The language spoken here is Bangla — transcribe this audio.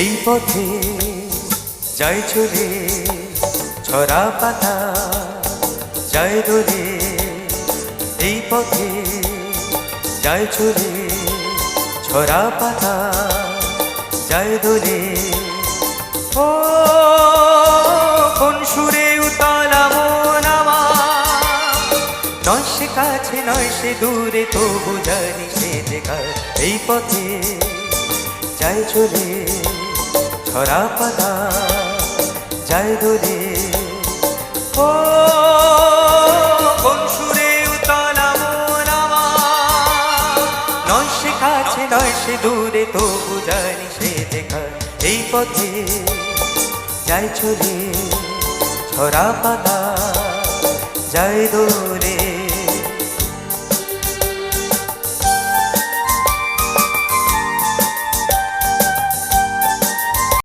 এই পথে যাই চলে ছড়া পাতা যায় দোলে, এই পথে যাই চলে ছড়া পাতা যায় দোলে। ও কোন সুরে উতলা মন আমার, নয় সে কাছে নয় সে দূরে, তবু জানি সে দেখা। এই পথে যাই চলে ছড়া পাতা যায় দোলে। ও কোন সুরে উতলা মন আমার, নয় সে কাছে নয় সে দূরে, তবু জানি সে দেখা। এই পথে যাই চলে ছড়া পাতা যায় দোলে।